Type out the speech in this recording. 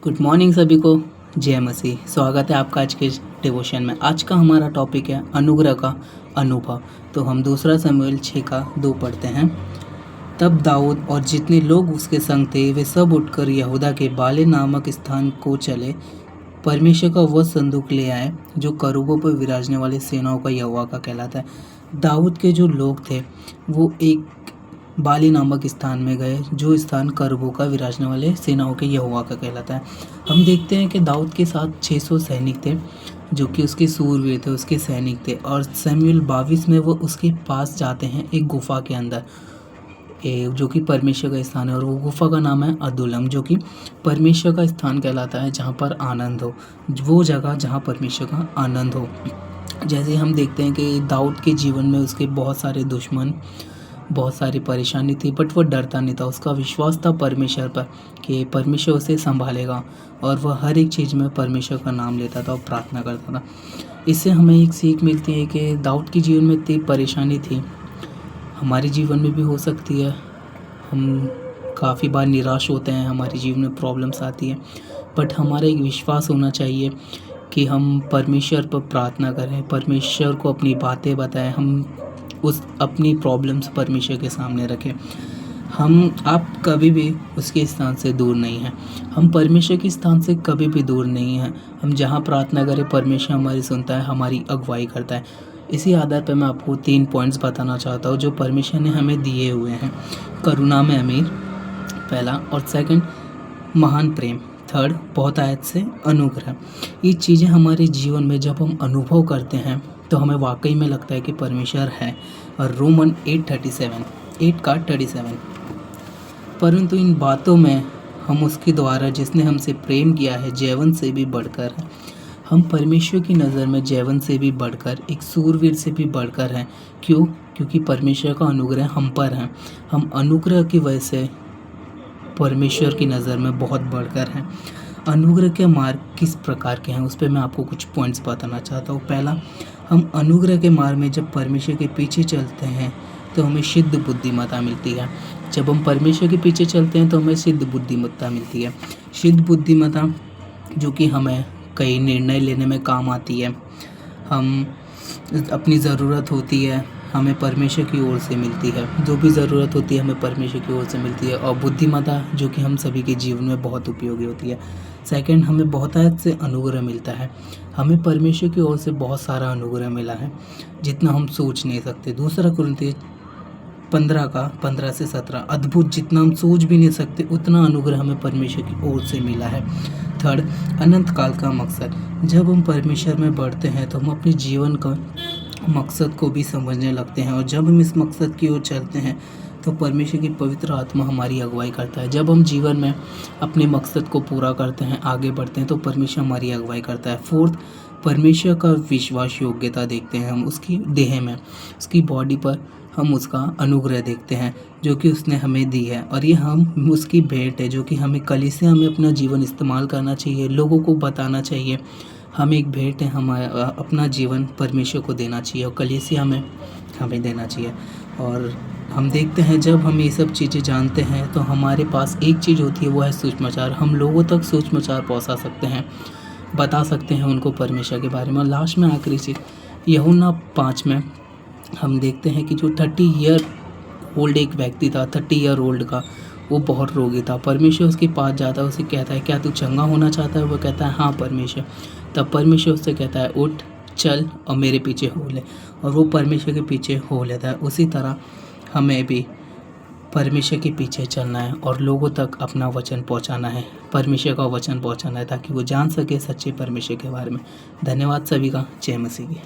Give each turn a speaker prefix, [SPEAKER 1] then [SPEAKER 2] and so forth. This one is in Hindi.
[SPEAKER 1] गुड मॉर्निंग सभी को। जय मसीह। स्वागत है आपका आज के डिवोशन में। आज का हमारा टॉपिक है अनुग्रह का अनुभव। तो हम दूसरा शमूएल 6 का 2 पढ़ते हैं। तब दाऊद और जितने लोग उसके संग थे वे सब उठकर यहूदा के बाले नामक स्थान को चले। परमेश्वर का वह संदूक ले आए जो करूबों पर विराजने वाले सेनाओं का यहोवा का कहलाता है। दाऊद के जो लोग थे वो एक बाली नामक स्थान में गए, जो स्थान करूबों का विराजने वाले सेनाओं के यहोवा का कहलाता है। हम देखते हैं कि दाऊद के साथ 600 सैनिक थे जो कि उसके सूरवीर थे, उसके सैनिक थे। और शमूएल 22 में वो उसके पास जाते हैं एक गुफा के अंदर, जो कि परमेश्वर का स्थान है। और वो गुफा का नाम है अदुल्लम, जो कि परमेश्वर का स्थान कहलाता है, जहाँ पर आनंद हो, वो जगह जहाँ परमेश्वर का आनंद हो। जैसे हम देखते हैं कि दाऊद के जीवन में उसके बहुत सारे दुश्मन, बहुत सारी परेशानी थी, बट वो डरता नहीं था। उसका विश्वास था परमेश्वर पर कि परमेश्वर उसे संभालेगा, और वह हर एक चीज़ में परमेश्वर का नाम लेता था और प्रार्थना करता था। इससे हमें एक सीख मिलती है कि दाऊद के जीवन में इतनी परेशानी थी, हमारे जीवन में भी हो सकती है। हम काफ़ी बार निराश होते हैं, हमारे जीवन में प्रॉब्लम्स आती हैं, बट हमारा एक विश्वास होना चाहिए कि हम परमेश्वर पर प्रार्थना करें, परमेश्वर को अपनी बातें बताएं, हम उस अपनी प्रॉब्लम्स परमेश्वर के सामने रखें। आप कभी भी उसके स्थान से दूर नहीं हैं, हम परमेश्वर के स्थान से कभी भी दूर नहीं हैं। हम जहाँ प्रार्थना करें परमेश्वर हमारी सुनता है, हमारी अगुवाई करता है। इसी आधार पर मैं आपको 3 पॉइंट्स बताना चाहता हूँ जो परमेश्वर ने हमें दिए हुए हैं। करुणा में अमीर, पहला, और सेकंड महान प्रेम, थर्ड बहुत आयत से अनुग्रह। ये चीज़ें हमारे जीवन में जब हम अनुभव करते हैं तो हमें वाकई में लगता है कि परमेश्वर है। और रोमन 8:37, परंतु इन बातों में हम उसके द्वारा जिसने हमसे प्रेम किया है जैवन से भी बढ़कर है। हम परमेश्वर की नज़र में जैवन से भी बढ़कर, एक सूरवीर से भी बढ़कर हैं। क्यों? क्योंकि परमेश्वर का अनुग्रह हम पर है। हम अनुग्रह की वजह से परमेश्वर की नज़र में बहुत बढ़कर हैं। अनुग्रह के मार्ग किस प्रकार के हैं उस पर मैं आपको कुछ पॉइंट्स बताना चाहता हूँ। पहला, हम अनुग्रह के मार्ग में जब परमेश्वर के पीछे चलते हैं तो हमें सिद्ध बुद्धिमत्ता मिलती है। जब हम परमेश्वर के पीछे चलते हैं तो हमें सिद्ध बुद्धिमत्ता मिलती है। सिद्ध बुद्धिमत्ता जो कि हमें कई निर्णय लेने में काम आती है। हम अपनी ज़रूरत होती है हमें परमेश्वर की ओर से मिलती है, जो भी ज़रूरत होती है हमें परमेश्वर की ओर से मिलती है। और बुद्धिमत्ता जो कि हम सभी के जीवन में बहुत उपयोगी होती है। सेकंड, हमें बहुतायत से अनुग्रह मिलता है। हमें परमेश्वर की ओर से बहुत सारा अनुग्रह मिला है जितना हम सोच नहीं सकते। दूसरा कुरिन्थियों 15:15-17, अद्भुत, जितना हम सोच भी नहीं सकते उतना अनुग्रह हमें परमेश्वर की ओर से मिला है। थर्ड, अनंत काल का मकसद। जब हम परमेश्वर में बढ़ते हैं तो हम अपने जीवन का मकसद को भी समझने लगते हैं, और जब हम इस मकसद की ओर चलते हैं तो परमेश्वर की पवित्र आत्मा हमारी अगुवाई करता है। जब हम जीवन में अपने मकसद को पूरा करते हैं, आगे बढ़ते हैं, तो परमेश्वर हमारी अगुवाई करता है। फोर्थ, परमेश्वर का विश्वास योग्यता देखते हैं हम उसकी देह में, उसकी बॉडी पर हम उसका अनुग्रह देखते हैं जो कि उसने हमें दी है, और ये हम उसकी भेंट है जो कि हमें कलीसिया में अपना जीवन इस्तेमाल करना चाहिए, लोगों को बताना चाहिए। हम एक भेंट है, हमारा अपना जीवन परमेश्वर को देना चाहिए और कलीसिया में हमें देना चाहिए। और हम देखते हैं जब हम ये सब चीज़ें जानते हैं तो हमारे पास एक चीज़ होती है, वो है सुसमाचार। हम लोगों तक सुसमाचार पहुंचा सकते हैं, बता सकते हैं उनको परमेश्वर के बारे में। और लास्ट में आखिरी चीज़, यूहन्ना 5 में हम देखते हैं कि जो 30 ईयर ओल्ड एक व्यक्ति था, 30 ईयर ओल्ड का, वो बहुत रोगी था। परमेश्वर उसके पास जाता है, उसे कहता है क्या तू चंगा होना चाहता है? वो कहता है हाँ परमेश्वर। तब परमेश्वर उससे कहता है उठ, चल और मेरे पीछे हो ले, और वो परमेश्वर के पीछे हो लेता है। उसी तरह हमें भी परमेश्वर के पीछे चलना है और लोगों तक अपना वचन पहुंचाना है, परमेश्वर का वचन पहुंचाना है, ताकि वो जान सके सच्चे परमेश्वर के बारे में। धन्यवाद सभी का। जय मसीह की।